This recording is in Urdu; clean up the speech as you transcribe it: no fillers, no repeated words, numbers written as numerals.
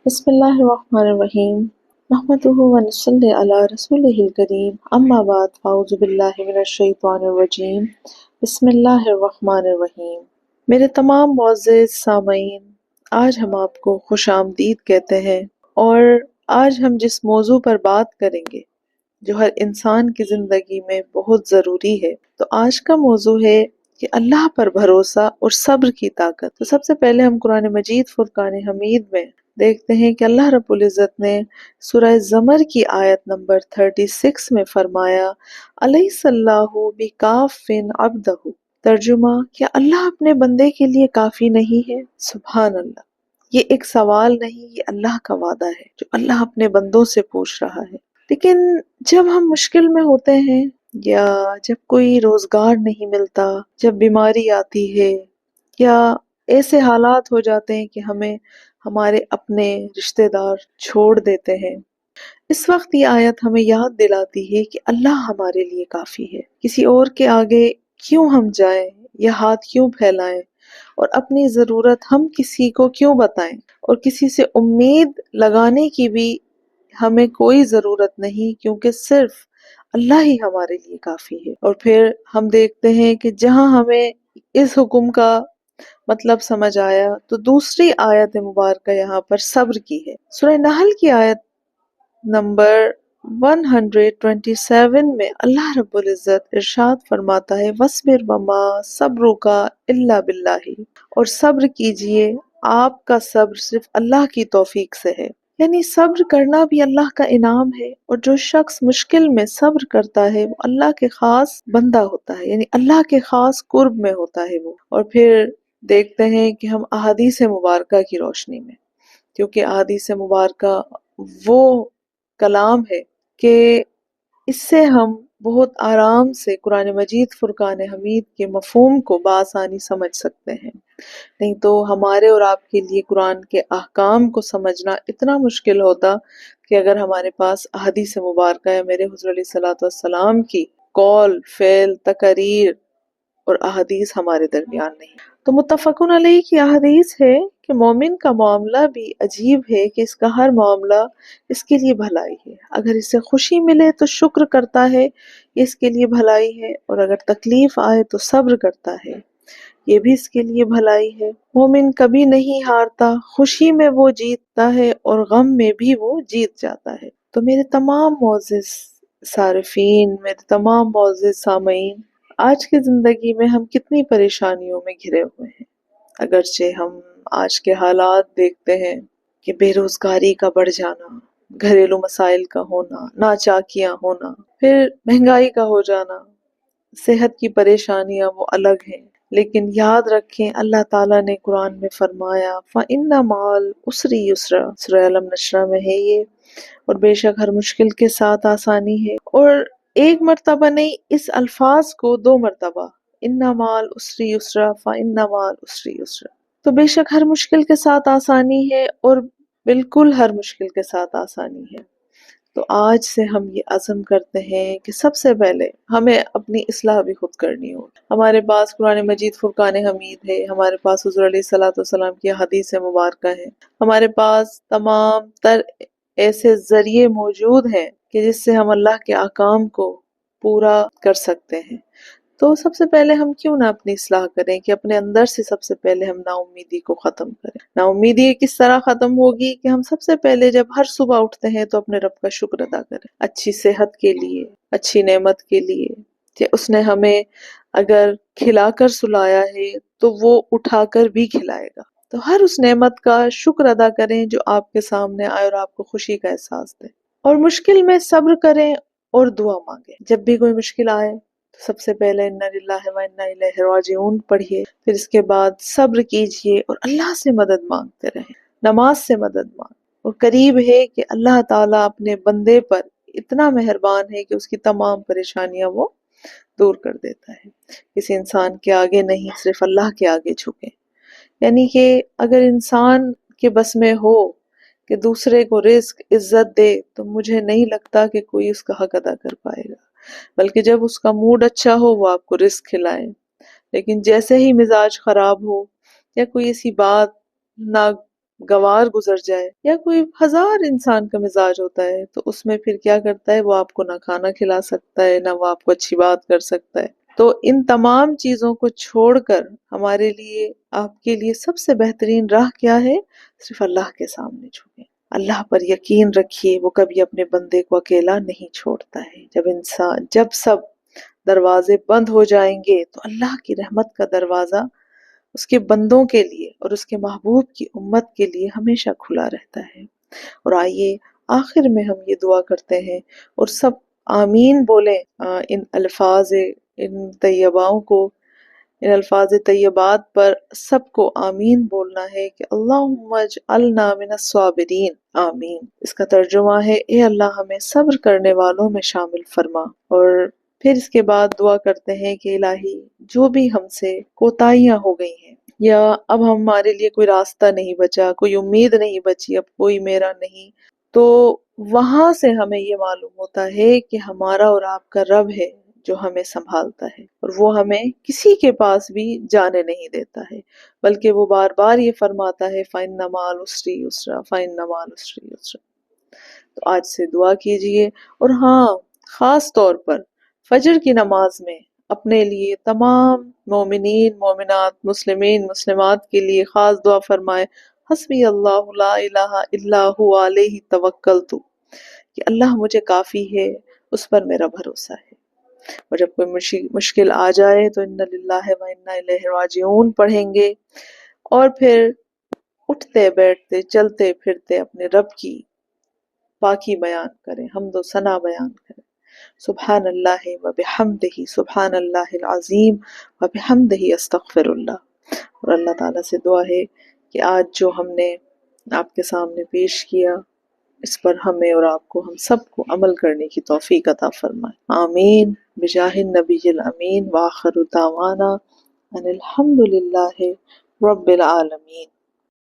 بسم اللہ الرحمن الرحیم نحمده ونصلی علی رسولہ الکریم اما بعد فاعوذ باللہ من الشیطان الرجیم بسم اللہ الرحمن الرحیم۔ میرے تمام معزز سامعین، آج ہم آپ کو خوش آمدید کہتے ہیں، اور آج ہم جس موضوع پر بات کریں گے جو ہر انسان کی زندگی میں بہت ضروری ہے، تو آج کا موضوع ہے کہ اللہ پر بھروسہ اور صبر کی طاقت۔ تو سب سے پہلے ہم قرآن مجید فرقان حمید میں دیکھتے ہیں کہ اللہ رب العزت نے سورہ زمر کی آیت نمبر 36 میں فرمایا، الیس اللہ بکاف عبدہ۔ ترجمہ، کیا اللہ اپنے بندے کے لیے کافی نہیں ہے؟ سبحان اللہ! یہ ایک سوال نہیں، یہ اللہ کا وعدہ ہے جو اللہ اپنے بندوں سے پوچھ رہا ہے۔ لیکن جب ہم مشکل میں ہوتے ہیں، یا جب کوئی روزگار نہیں ملتا، جب بیماری آتی ہے، یا ایسے حالات ہو جاتے ہیں کہ ہمیں ہمارے اپنے رشتہ دار چھوڑ دیتے ہیں، اس وقت یہ آیت ہمیں یاد دلاتی ہے کہ اللہ ہمارے لیے کافی ہے۔ کسی اور کے آگے کیوں ہم جائیں یا ہاتھ کیوں پھیلائیں، اور اپنی ضرورت ہم کسی کو کیوں بتائیں، اور کسی سے امید لگانے کی بھی ہمیں کوئی ضرورت نہیں، کیونکہ صرف اللہ ہی ہمارے لیے کافی ہے۔ اور پھر ہم دیکھتے ہیں کہ جہاں ہمیں اس حکم کا مطلب سمجھ آیا، تو دوسری آیت مبارکہ یہاں پر صبر کی ہے۔ سورہ نحل کی آیت نمبر 127 میں اللہ رب العزت ارشاد فرماتا ہے، وَاصْبِرْ وَمَا صَبْرُكَ إِلَّا بِاللَّهِ، اور صبر کیجئے، آپ کا صبر صرف اللہ کی توفیق سے ہے۔ یعنی صبر کرنا بھی اللہ کا انعام ہے، اور جو شخص مشکل میں صبر کرتا ہے وہ اللہ کے خاص بندہ ہوتا ہے، یعنی اللہ کے خاص قرب میں ہوتا ہے وہ۔ اور پھر دیکھتے ہیں کہ ہم احادیث مبارکہ کی روشنی میں، کیونکہ احادیث مبارکہ وہ کلام ہے کہ اس سے ہم بہت آرام سے قرآن مجید فرقان حمید کے مفہوم کو بآسانی سمجھ سکتے ہیں۔ نہیں تو ہمارے اور آپ کے لیے قرآن کے احکام کو سمجھنا اتنا مشکل ہوتا کہ اگر ہمارے پاس احادیث مبارکہ یا میرے حضور علیہ الصلوۃ والسلام کی قول، فعل، تقاریر اور احادیث ہمارے درمیان نہیں۔ تو متفقن علیہ کی احادیث ہے کہ مومن کا معاملہ بھی عجیب ہے کہ اس کا ہر معاملہ اس کے لیے بھلائی ہے۔ اگر اسے خوشی ملے تو شکر کرتا ہے، یہ اس کے لیے بھلائی ہے، اور اگر تکلیف آئے تو صبر کرتا ہے، یہ بھی اس کے لیے بھلائی ہے۔ مومن کبھی نہیں ہارتا، خوشی میں وہ جیتتا ہے اور غم میں بھی وہ جیت جاتا ہے۔ تو میرے تمام معزز صارفین، میرے تمام معزز سامعین، آج کی زندگی میں ہم کتنی پریشانیوں میں گھرے ہوئے ہیں۔ اگرچہ ہم آج کے حالات دیکھتے ہیں کہ بے روزگاری کا بڑھ جانا، گھریلو مسائل کا ہونا، ناچاکیاں ہونا، پھر مہنگائی کا ہو جانا، صحت کی پریشانیاں وہ الگ ہیں، لیکن یاد رکھیں اللہ تعالیٰ نے قرآن میں فرمایا فَإِنَّ مَعَ الْعُسْرِ يُسْرًا، سورہ الم نشرہ میں ہے یہ، اور بے شک ہر مشکل کے ساتھ آسانی ہے۔ اور ایک مرتبہ نہیں، اس الفاظ کو 2 مرتبہ، اِنَّ مَعَ الْعُسْرِ يُسْرًا فَإِنَّ مَعَ الْعُسْرِ يُسْرًا، تو بے شک ہر مشکل کے ساتھ آسانی ہے، اور بالکل ہر مشکل کے ساتھ آسانی ہے۔ تو آج سے ہم یہ عزم کرتے ہیں کہ سب سے پہلے ہمیں اپنی اصلاح بھی خود کرنی ہو۔ ہمارے پاس قرآن مجید فرقان حمید ہے، ہمارے پاس حضور علیہ الصلوۃ والسلام کی حدیث مبارکہ ہے، ہمارے پاس تمام تر ایسے ذریعے موجود ہیں کہ جس سے ہم اللہ کے احکام کو پورا کر سکتے ہیں۔ تو سب سے پہلے ہم کیوں نہ اپنی اصلاح کریں کہ اپنے اندر سے سب سے پہلے ہم نا امیدی کو ختم کریں۔ نا امیدی کس طرح ختم ہوگی کہ ہم سب سے پہلے جب ہر صبح اٹھتے ہیں تو اپنے رب کا شکر ادا کریں، اچھی صحت کے لیے، اچھی نعمت کے لیے، کہ اس نے ہمیں اگر کھلا کر سلایا ہے تو وہ اٹھا کر بھی کھلائے گا۔ تو ہر اس نعمت کا شکر ادا کریں جو آپ کے سامنے آئے اور آپ کو خوشی کا احساس دے، اور مشکل میں صبر کریں اور دعا مانگیں۔ جب بھی کوئی مشکل آئے تو سب سے پہلے اِنَّ لِلَّهِ وَإِنَّا إِلَيْهِ راجعون پڑھیے، پھر اس کے بعد صبر کیجئے اور اللہ سے مدد مانگتے رہیں، نماز سے مدد مانگ۔ اور قریب ہے کہ اللہ تعالیٰ اپنے بندے پر اتنا مہربان ہے کہ اس کی تمام پریشانیاں وہ دور کر دیتا ہے۔ کسی انسان کے آگے نہیں، صرف اللہ کے آگے جھکیں۔ یعنی کہ اگر انسان کے بس میں ہو کہ دوسرے کو رزق، عزت دے، تو مجھے نہیں لگتا کہ کوئی اس کا حق ادا کر پائے گا، بلکہ جب اس کا موڈ اچھا ہو وہ آپ کو رزق کھلائے، لیکن جیسے ہی مزاج خراب ہو یا کوئی ایسی بات گوار گزر جائے، یا کوئی ہزار انسان کا مزاج ہوتا ہے، تو اس میں پھر کیا کرتا ہے، وہ آپ کو نہ کھانا کھلا سکتا ہے، نہ وہ آپ کو اچھی بات کر سکتا ہے۔ تو ان تمام چیزوں کو چھوڑ کر ہمارے لیے، آپ کے لیے سب سے بہترین راہ کیا ہے؟ صرف اللہ کے سامنے جھکیں، اللہ پر یقین رکھیے، وہ کبھی اپنے بندے کو اکیلا نہیں چھوڑتا ہے۔ جب سب دروازے بند ہو جائیں گے تو اللہ کی رحمت کا دروازہ اس کے بندوں کے لیے اور اس کے محبوب کی امت کے لیے ہمیشہ کھلا رہتا ہے۔ اور آئیے آخر میں ہم یہ دعا کرتے ہیں اور سب آمین بولیں، ان طیباؤں کو، ان الفاظ طیبات پر سب کو آمین بولنا ہے کہ اللہم اجعلنا من الصابرین، آمین۔ اس کا ترجمہ ہے، اے اللہ ہمیں صبر کرنے والوں میں شامل فرما۔ اور پھر اس کے بعد دعا کرتے ہیں کہ الہی جو بھی ہم سے کوتاہیاں ہو گئی ہیں، یا اب ہمارے لیے کوئی راستہ نہیں بچا، کوئی امید نہیں بچی، اب کوئی میرا نہیں، تو وہاں سے ہمیں یہ معلوم ہوتا ہے کہ ہمارا اور آپ کا رب ہے جو ہمیں سنبھالتا ہے، اور وہ ہمیں کسی کے پاس بھی جانے نہیں دیتا ہے، بلکہ وہ بار بار یہ فرماتا ہے فَإِنَّ مَعَ الْعُسْرِ يُسْرًا، فَإِنَّ مَعَ الْعُسْرِ يُسْرًا۔ تو آج سے دعا کیجئے، اور ہاں، خاص طور پر فجر کی نماز میں اپنے لیے، تمام مومنین مومنات، مسلمین مسلمات کے لیے خاص دعا فرمائے، حسبی اللہ لا الہ الا ہوا علیہ توکلت، کہ اللہ مجھے کافی ہے، اس پر میرا بھروسہ ہے۔ اور جب کوئی مشکل آ جائے تو انا للہ و انا الیہ راجعون پڑھیں گے، اور پھر اٹھتے بیٹھتے چلتے پھرتے اپنے رب کی پاکی بیان کریں، حمد و ثنا بیان کریں، سبحان اللہ و بحمدہ، سبحان اللہ العظیم و بحمدہ، استغفر اللہ۔ اور اللہ تعالیٰ سے دعا ہے کہ آج جو ہم نے آپ کے سامنے پیش کیا، اس پر ہمیں اور آپ کو، ہم سب کو عمل کرنے کی توفیق عطا فرمائے، آمین، بجاہ النبی الامین، وآخر دعوانا ان الحمد للہ رب العالمین۔